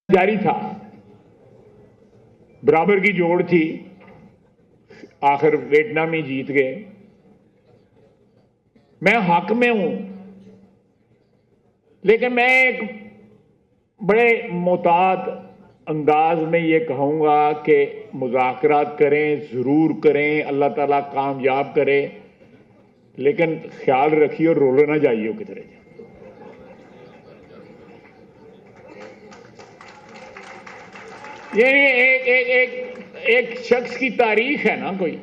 जारी था, बराबर की जोड़ थी, आखिर वियतनामी जीत गए। मैं हक में हूं, लेकिन मैं एक बड़े मोहतात अंदाज में ये कहूंगा कि मुज़ाकरात करें, जरूर करें, अल्लाह ताला कामयाब करे, लेकिन ख्याल रखिए रोलो ना जाइए किधर। ये एक एक एक एक शख्स की तारीख है ना, कोई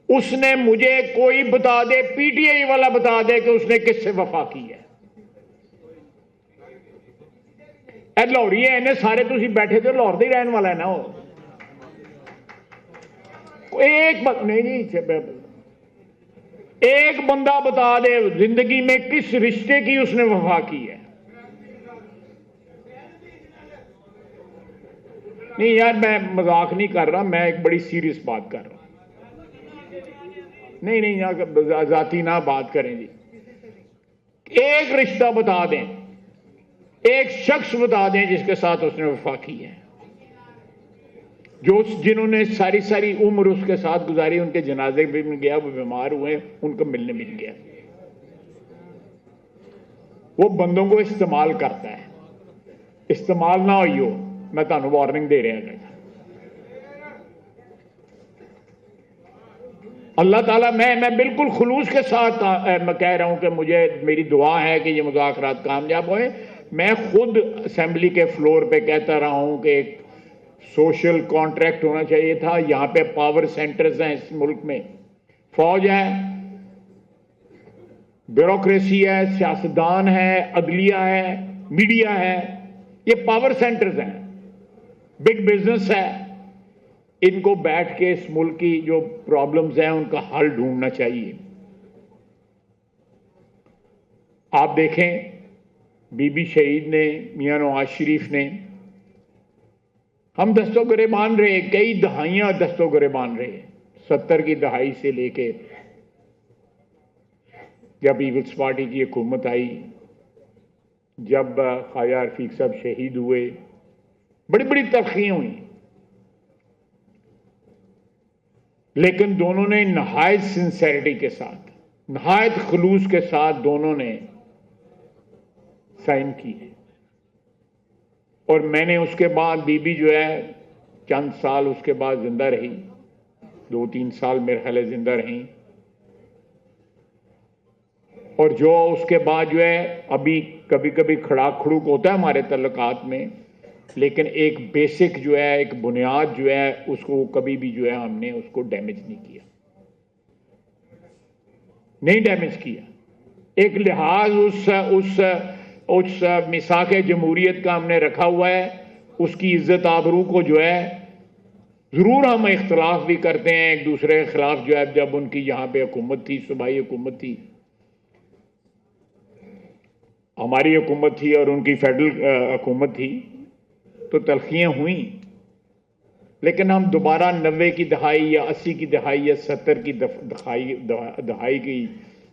उसने मुझे कोई बता दे, पीटीआई वाला बता दे कि उसने किससे वफा की है। लाहौरी है इन्हें सारे तुम बैठे थे, लाहौर ही रहने वाला है ना वो। एक नहीं नहीं, एक बंदा बता दे जिंदगी में किस रिश्ते की उसने वफा की है। नहीं यार, मैं मजाक नहीं कर रहा, मैं एक बड़ी सीरियस बात कर रहा हूं। नहीं नहीं, यहां जाती ना बात करें जी। एक रिश्ता बता दें, एक शख्स बता दें जिसके साथ उसने वफा की है, जो जिन्होंने सारी सारी उम्र उसके साथ गुजारी, उनके जनाजे भी मिल गया, वो बीमार हुए, उनको मिलने मिल गया। वो बंदों को इस्तेमाल करता है, इस्तेमाल ना हो, मैं ਤੁਹਾਨੂੰ वार्निंग दे रहा हूं। अल्लाह ताला, मैं बिल्कुल खुलूस के साथ मैं कह रहा हूं कि मुझे मेरी दुआ है कि ये मुज़ाकरात कामयाब होए। मैं खुद असेंबली के फ्लोर पे कहता रहा हूं कि एक सोशल कॉन्ट्रैक्ट होना चाहिए था। यहां पे पावर सेंटर्स हैं इस मुल्क में, फौज है, ब्यूरोक्रेसी है, सियासतदान है, अदलिया है, मीडिया है, ये पावर सेंटर्स हैं, बिग बिजनेस है। इनको बैठ के इस मुल्क की जो प्रॉब्लम्स हैं उनका हल ढूंढना चाहिए। आप देखें, बीबी शहीद ने, मियां नवाज शरीफ ने, हम दस्तों गिरेबान रहे, कई दहाइयां दस्तों गिरेबान रहे। 70 की दहाई से लेके जब पीपल्स पार्टी की हुकूमत आई, जब ख्वाजा रफीक साहब शहीद हुए, बड़ी बड़ी तलखियां हुई, लेकिन दोनों ने नहायत सिंसेरिटी के साथ, नहायत खुलूस के साथ दोनों ने साइन की है। और मैंने उसके बाद बीबी जो है चंद साल उसके बाद जिंदा रही, 2-3 साल मेरे ख्याल जिंदा रही। और जो उसके बाद जो है अभी कभी कभी खड़ाक खड़ूक होता है हमारे तल्लुकात में, लेकिन एक बेसिक जो है, एक बुनियाद जो है, उसको कभी भी जो है हमने उसको डैमेज नहीं किया, नहीं डैमेज किया। एक लिहाज उस मिसाक जमहूरियत का हमने रखा हुआ है, उसकी इज्जत आबरू को जो है, जरूर हम इख्तलाफ भी करते हैं एक दूसरे के खिलाफ जो है। जब उनकी यहां पे हुकूमत थी, सूबाई हुकूमत थी, हमारी हुकूमत थी और उनकी फेडरल हुकूमत थी, तो तलखियां हुई, लेकिन हम दोबारा 90 की दहाई या 80 की दहाई या 70 की दहाई की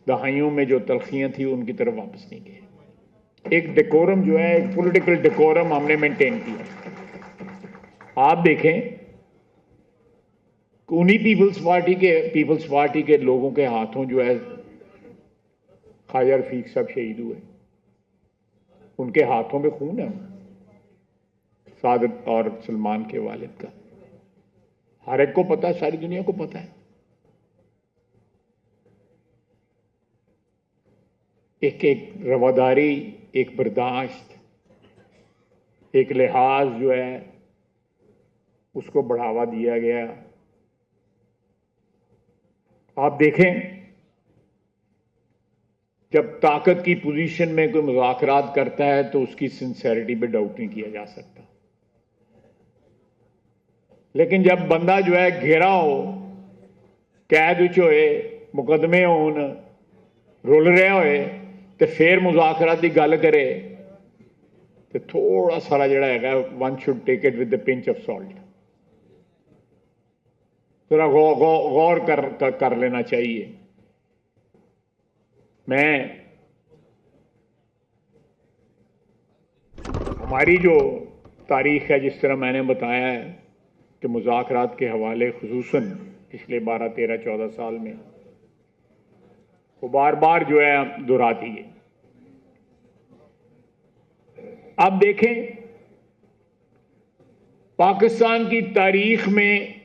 दहाइयों में जो तलखियां थी उनकी तरफ वापस नहीं गए। एक डेकोरम जो है, एक पॉलिटिकल डेकोरम हमने मेंटेन किया। आप देखें, उन्हीं पीपल्स पार्टी के लोगों के हाथों जो है ख्वाजा रफीक साहब शहीद हुए, उनके हाथों में खून है, सादत और सलमान के वालिद का। हर एक को पता है, सारी दुनिया को पता है। एक एक रवादारी, एक बर्दाश्त, एक लिहाज जो है उसको बढ़ावा दिया गया। आप देखें, जब ताकत की पोजीशन में कोई मुज़ाकरात करता है तो उसकी सिंसेरिटी पे डाउट नहीं किया जा सकता, लेकिन जब बंदा जो है घेरा हो, कैद विच होए, मुकदमे होन, रुल रहा होए, तो फिर मुज़ाकरात की गल करे, तो थोड़ा सारा जिहड़ा है, one should take it with the pinch of salt. थोड़ा गौर कर लेना चाहिए। मैं हमारी जो तारीख है, जिस तरह मैंने बताया है कि मुज़ाकरात के हवाले खुसूसन पिछले 12, 13, 14 साल में वो बार बार जो है दोहराती है। अब देखें, पाकिस्तान की तारीख में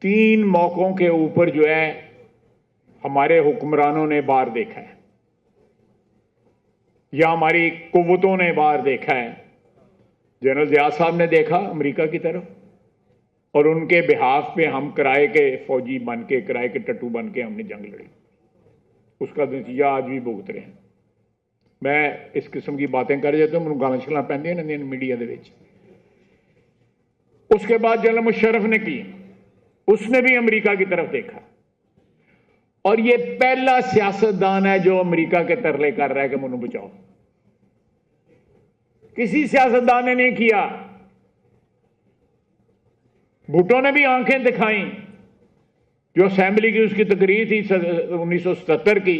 3 मौकों के ऊपर जो है हमारे हुक्मरानों ने बार देखा है या हमारी कुव्वतों ने बार देखा है। जनरल ज़िया साहब ने देखा अमेरिका की तरफ, और उनके बिहाफ पे हम किराए के फौजी बन के, किराए के टट्टू बन के हमने जंग लड़ी। उसका नतीजा आज भी भुगत रहे हैं। मैं इस किस्म की बातें कर जाता हूँ, मैं गालां शलां पैंदियां ने मीडिया दे विच। उसके बाद जनरल मुशर्रफ ने की, उसने भी अमेरिका की तरफ देखा, और ये पहला सियासतदान है जो अमेरिका के तरले कर रहा है कि मुझे बचाओ। किसी सियासतदान ने नहीं किया। भुट्टो ने भी आंखें दिखाई, जो असेंबली की उसकी तकरीर थी 1977 की,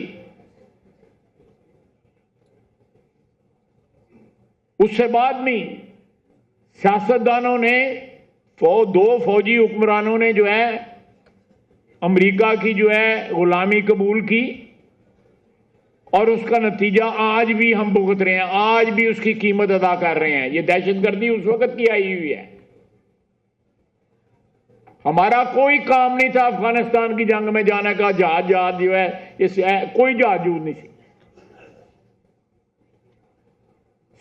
उससे बाद में सियासतदानों ने, 2 फौजी हुक्मरानों ने जो है अमेरिका की जो है गुलामी कबूल की, और उसका नतीजा आज भी हम भुगत रहे हैं, आज भी उसकी कीमत अदा कर रहे हैं। ये दहशतगर्दी उस वक्त की आई हुई है। हमारा कोई काम नहीं था अफगानिस्तान की जंग में जाने का, जहाज जो है कोई जहाज नहीं थी।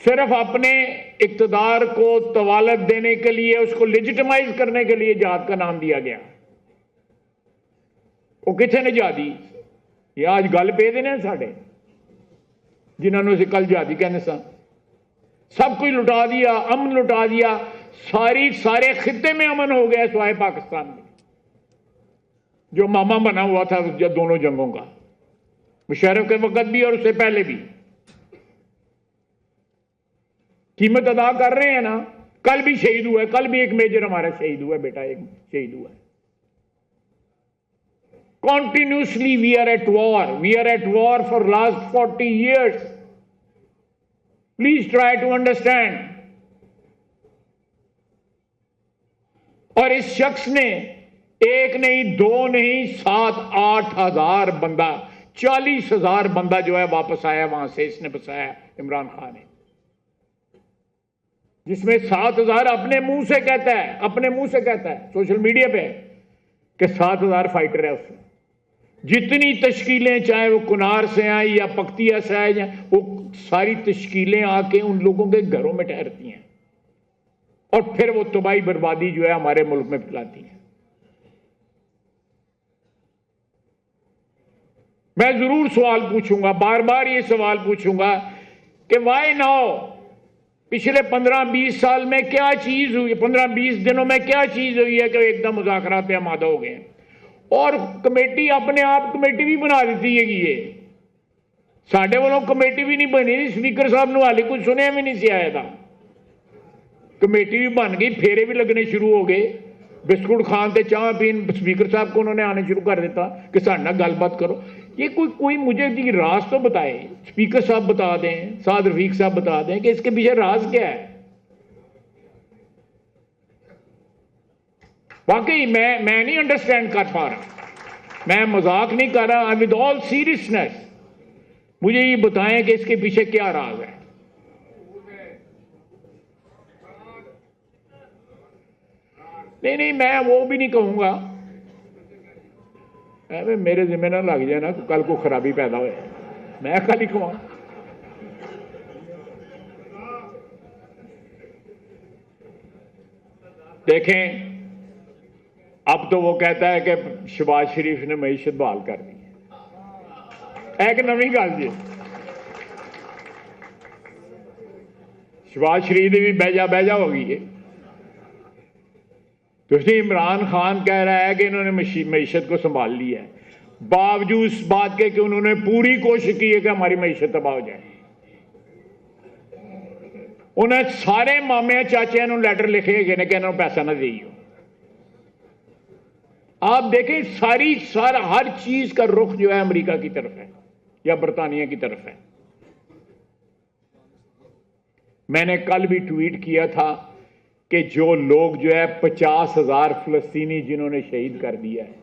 सिर्फ अपने इक्तदार को तवालत देने के लिए, उसको लेजिटिमाइज करने के लिए जहाज का नाम दिया गया। वो किथे ने जहादी, ये आज गल पे देने साढ़े जिन्होंने उसे कल जहादी कहने सा। सब कुछ लुटा दिया, अमन लुटा दिया, सारे खिते में अमन हो गया सिवाय पाकिस्तान में, जो मामा बना हुआ था दोनों जंगों का, मुशर्रफ के वक्त भी और उससे पहले भी। कीमत अदा कर रहे हैं ना। कल भी शहीद हुआ है, कल भी एक मेजर हमारा शहीद हुआ है, बेटा एक शहीद हुआ है। Continuously we are at war. We are at war for last 40 years. Please try to understand. और इस शख्स ने 1 नहीं, 2 नहीं, 7, 8 हजार बंदा, 40,000 बंदा जो है वापस आया वहां से, इसने बसाया इमरान खान ने, जिसमें 7,000 अपने मुंह से कहता है सोशल मीडिया पे कि 7,000 फाइटर है उसमें। जितनी तश्कीलें, चाहे वो कुनार से आए या पख्तिया से आए, वो सारी तश्कीलें आके उन लोगों के घरों में ठहरती हैं और फिर वो तबाही बर्बादी जो है हमारे मुल्क में फैलाती हैं। मैं जरूर सवाल पूछूंगा, बार बार ये सवाल पूछूंगा कि वाई नाउ, पिछले 15-20 साल में क्या चीज हुई, 15-20 दिनों में क्या चीज हुई है कि एकदम मुज़ाकरात पे आमादा हो गए। और कमेटी अपने आप कमेटी भी बना देती है कि ये साढ़े वालों कमेटी भी नहीं बनी, स्पीकर साहब ने हाले कुछ सुने भी नहीं से आया था। कमेटी भी बन गई, फेरे भी लगने शुरू हो गए, बिस्कुट खान ते चाह पीन स्पीकर साहब को उन्होंने आने शुरू कर देता कि साढ़े नाल गलबात करो। ये कोई मुझे राज तो बताए, स्पीकर साहब बता दें, साद रफीक साहब बता दें कि इसके पीछे राज क्या है। वाकई मैं नहीं अंडरस्टैंड कर पा रहा, मैं मजाक नहीं कर रहा, विद ऑल सीरियसनेस मुझे ये बताएं कि इसके पीछे क्या राज है। नहीं, मैं वो भी नहीं कहूंगा, मेरे जिम्मे ना लग जाए ना, कल को खराबी पैदा हो, मैं कल ही कहूँ। देखें, अब तो वो कहता है कि शहबाज शरीफ ने मईशत बहाल कर दी है, एक नवी गल जी। शहबाज शरीफ भी बहजा हो गई है। तो इमरान खान कह रहा है कि इन्होंने मईशत को संभाल लिया है, बावजूद इस बात के कि उन्होंने पूरी कोशिश की है कि हमारी मईशत तबाह हो जाए। उन्हें सारे मामे चाचे लैटर लिखे गए कि इन्होंने पैसा ना दियो। आप देखें, सारा हर चीज का रुख जो है अमेरिका की तरफ है या बरतानिया की तरफ है। मैंने कल भी ट्वीट किया था कि जो लोग जो है 50,000 फलस्तीनी जिन्होंने शहीद कर दिया है,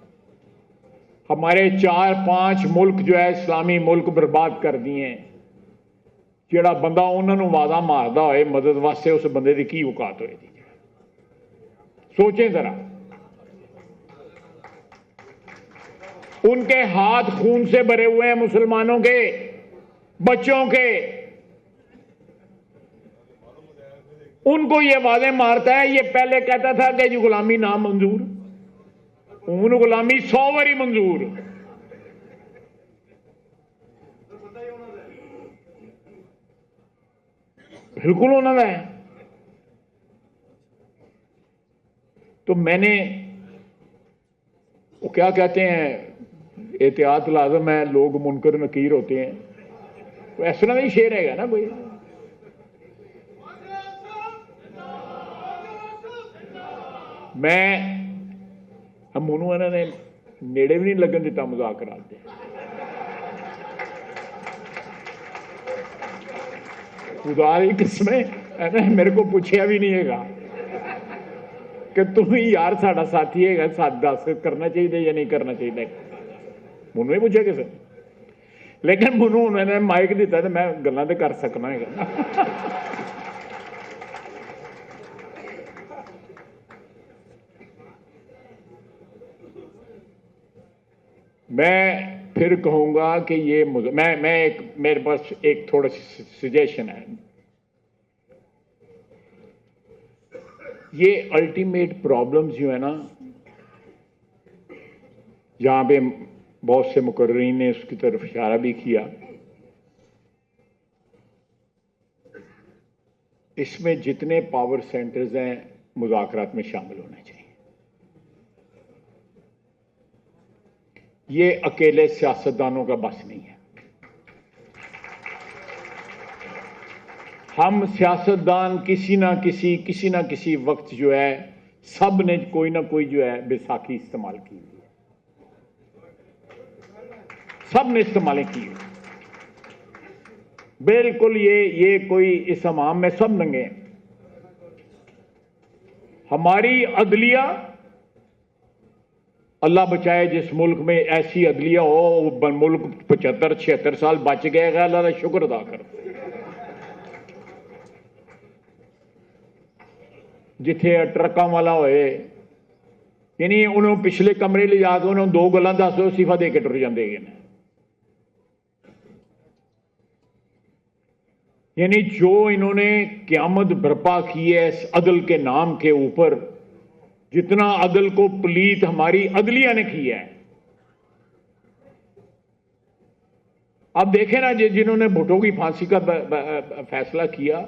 हमारे 4-5 मुल्क जो है इस्लामी मुल्क बर्बाद कर दिए हैं। ਜਿਹੜਾ ਬੰਦਾ ਉਹਨਾਂ ਨੂੰ ਆਵਾਜ਼ਾਂ ਮਾਰਦਾ ਹੋਏ मदद वास्ते, उस बंदे की ਕੀ औकात होएगी? सोचें जरा। उनके हाथ खून से भरे हुए हैं, मुसलमानों के, बच्चों के। उनको ये आवाजें मारता है। ये पहले कहता था कि जी गुलामी ना मंजूर, हूं गुलामी 100 बारी मंजूर। बिल्कुल उन्होंने है। तो मैंने, वो क्या कहते हैं, एहतियात लाजम है, लोग मुनकर नकीर होते हैं, तो इस तरह ही शेर हैगा ना कोई। मैं मोनू इन्होंने नेड़े भी नहीं लगन दिता मजाक कराते। खुदा की किस्में मेरे को पूछया भी नहीं है कि तुम यार साडा साथी है, साथ दस करना चाहिए या नहीं करना चाहिए। मुनू ही पूछा किसे, लेकिन मुनू उन्होंने माइक दिता तो मैं गल्लां ते कर सकना है। मैं फिर कहूंगा कि ये मेरे पास एक थोड़ा सजेशन है। ये अल्टीमेट प्रॉब्लम्स जो है ना, जहां पे बहुत से मुकर्रीन ने उसकी तरफ इशारा भी किया, इसमें जितने पावर सेंटर्स हैं मुज़ाकरात में शामिल होने चाहिए। ये अकेले सियासतदानों का बस नहीं है। हम सियासतदान किसी ना किसी वक्त जो है, सब ने कोई ना कोई जो है बैसाखी इस्तेमाल की हुई है, सब ने इस्तेमाल की हुई। बिल्कुल ये कोई इस हमाम में सब नंगे हैं। हमारी अदलिया, अल्लाह बचाए जिस मुल्क में ऐसी अदलिया हो, मुल्क 75-76 साल बच गएगा, अल्लाह का शुक्र अदा कर। जिथे ट्रकों वाला होए, यानी उन्होंने पिछले कमरे ले जाकर उन्होंने 2 गल्लां दस दो, सिफा दे के टुर जाते हैं। यानी जो इन्होंने क़यामत बर्पा की है इस अदल के नाम के ऊपर, जितना अदल को पलीत हमारी अदलिया ने किया है। अब देखें ना, जिन्होंने भुट्टो की फांसी का फैसला किया,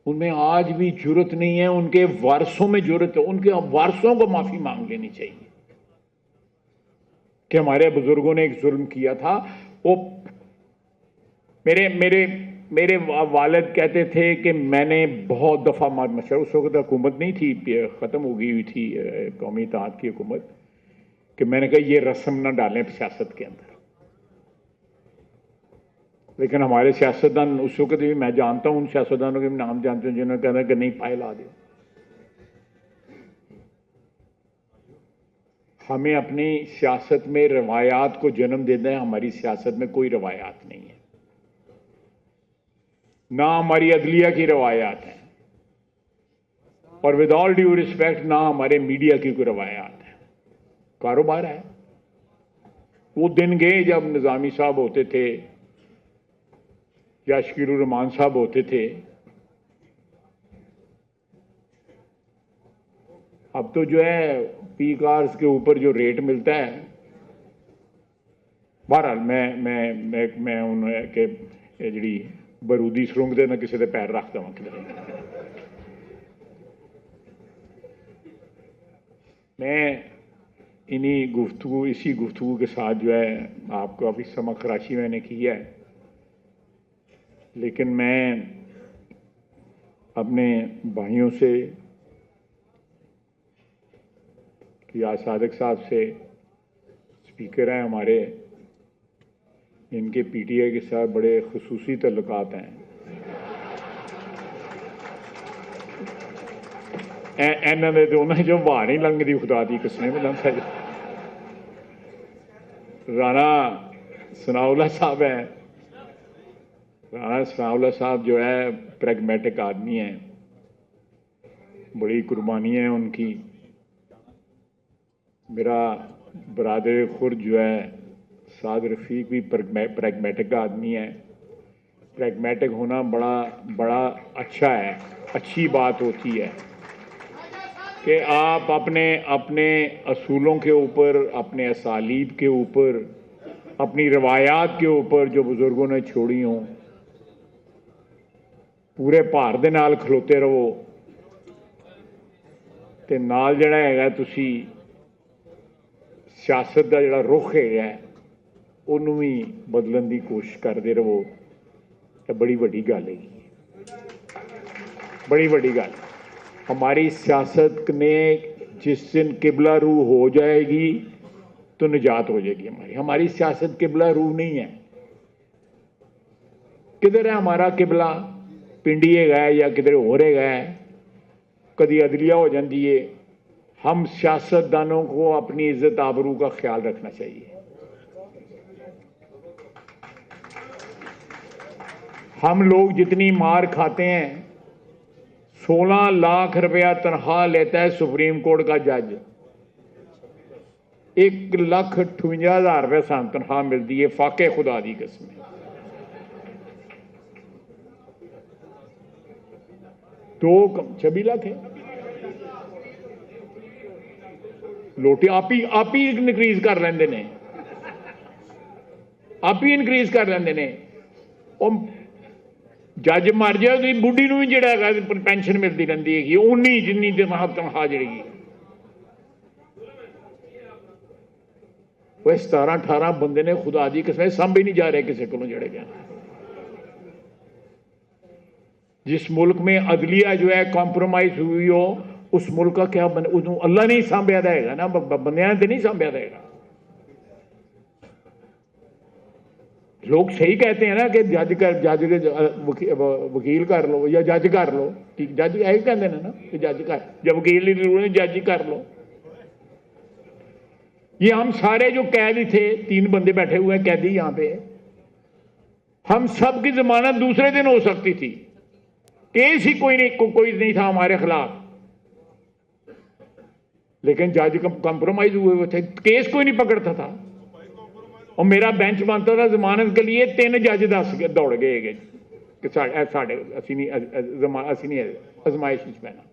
उनमें आज भी जुर्रत नहीं है, उनके वारसों में जुर्रत है, उनके वारसों को माफी मांग लेनी चाहिए कि हमारे बुजुर्गों ने एक जुल्म किया था। वो मेरे वालिद कहते थे कि मैंने बहुत दफा मशवरा, उस वक्त हुकूमत नहीं थी, खत्म हो गई हुई थी कौमी इत्तेहाद की हुकूमत, कि मैंने कहा ये रस्म ना डालें सियासत के अंदर। लेकिन हमारे सियासतदान उस वक्त भी, मैं जानता हूं उन सियासतदानों के नाम जानते हूं जिन्होंने कहना कि नहीं पाए ला दो। हमें अपनी सियासत में रवायात को जन्म देना है। हमारी सियासत में कोई रवायात नहीं है, ना हमारी अदलिया की रवायात है, और विद ऑल ड्यू रिस्पेक्ट ना हमारे मीडिया की कोई रवायात है। कारोबार है। वो दिन गए जब निजामी साहब होते थे या शकीरुर रहमान साहब होते थे। अब तो जो है पी कार्स के ऊपर जो रेट मिलता है, बहरहाल मैं उनके जी बरूदी सुरंग दे ना किसी के पैर रख देव किधर। मैं इसी गुफ्तगू के साथ जो है आपको अभी समा खराशी मैंने किया है, लेकिन मैं अपने भाइयों से या सादिक साहब से, स्पीकर हैं हमारे, इनके पीटीआई के साथ बड़े खुसूसी तल्लुकात हैं। ਇਹਨਾਂ ਦੇ ਤੇ ਉਹਨਾਂ ਚੋਂ ਵਾਹ ਨਹੀਂ ਲੰਘਦੀ ਖੁਦਾ ਦੀ ਕਸਮ ਲੰਘਦਾ ਜੀ। राणा सनाउल्लाह साहब है, राणा सनाउल्लाह साहब जो है प्रैग्मेटिक आदमी है, बड़ी कुर्बानी है उनकी। मेरा बरादर खुर्द जो है साद रफ़ीक भी प्रैग्मेटिक आदमी है। प्रैग्मेटिक होना बड़ा अच्छा है, अच्छी बात होती है कि आप अपने असूलों के ऊपर, अपने असालीब के ऊपर, अपनी रवायात के ऊपर जो बुजुर्गों ने छोड़ी हों, पूरे भार दे नाल खलोते रहो ते नाल जिहड़ा हैगा तुसी सियासत दा जिहड़ा रुख हैगा उहनूं भी बदलण दी कोशिश करते रहो। तो बड़ी वड्डी गल है, बड़ी वड्डी गल। हमारी सियासत ने जिस दिन किबला रू हो जाएगी तो निजात हो जाएगी हमारी सियासत किबला रू नहीं है। किधर है हमारा किबला? पिंडी है या किधर हो रहेगा है, कभी अदलिया हो जाती है। हम सियासतदानों को अपनी इज्जत आबरू का ख्याल रखना चाहिए। हम लोग जितनी मार खाते हैं, 16 लाख रुपया तनख्वाह लेता है सुप्रीम कोर्ट का जज, 1,58,000 रुपये सान तनख्वाह मिलती है। फाके खुदा दी कसम, तो 26 लाख है। लोटे आप ही इनक्रीज कर लेंदे ने, आप ही इनक्रीज कर लेंदे ने। जज मर जाए तो बुढ़ी भी जोड़ा पेंशन मिलती रही है उन्नी जिन्नी तनख्वाह जी। वह 17-18 बंदे ने खुदा दी कसम सांभे नहीं जा रहे किसी को जड़े गए। जिस मुल्क में अदलिया जो है कॉम्प्रोमाइज हुई हो, उस मुल्क का क्या अल्लाह नहीं सांभ्या देगा ना, बंदियां तो नहीं सांभ्या देगा। लोग सही कहते हैं ना कि जज वकील कर लो या जज कर लो, ठीक जज यही कहते हैं ना कि जज कर, जब वकील की जरूरत नहीं जज ही कर लो। ये हम सारे जो कैदी थे, 3 बंदे बैठे हुए हैं कैदी यहां पे, हम सब की जमानत दूसरे दिन हो सकती थी। केस ही कोई नहीं था हमारे खिलाफ, लेकिन जज कंप्रोमाइज हुए थे, केस कोई नहीं पकड़ता था। और मेरा बेंच बनता था जमानत के लिए, 3 जज 10 दौड़ गए कि असी नहीं आजमाइश पैना।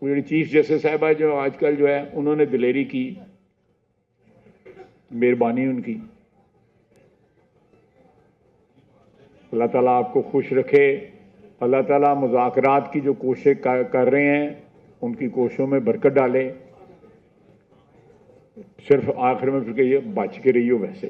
वो जी चीफ जस्टिस साहबा जो आजकल जो है उन्होंने दिलेरी की, मेहरबानी उनकी। अल्लाह ताला आपको खुश रखे। अल्लाह ताला मुज़ाकरात की जो कोशिश कर रहे हैं उनकी कोशिशों में बरकत डाले। सिर्फ आखिर में फिर ये बच के रही हो। वैसे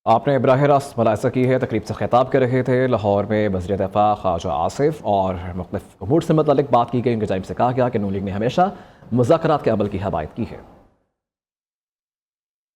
आपने बराह रास्त मुलाहिज़ा की है, तकरीब से खिताब कर रहे थे। लाहौर में वज़ीर दफ़ा ख्वाजा आसिफ और मुख्तलिफ अमूर से मुतल्लिक़ बात की गई। उनके जानिब से कहा गया कि नून लीग ने हमेशा मुज़ाकरात के अमल की हमायत की है।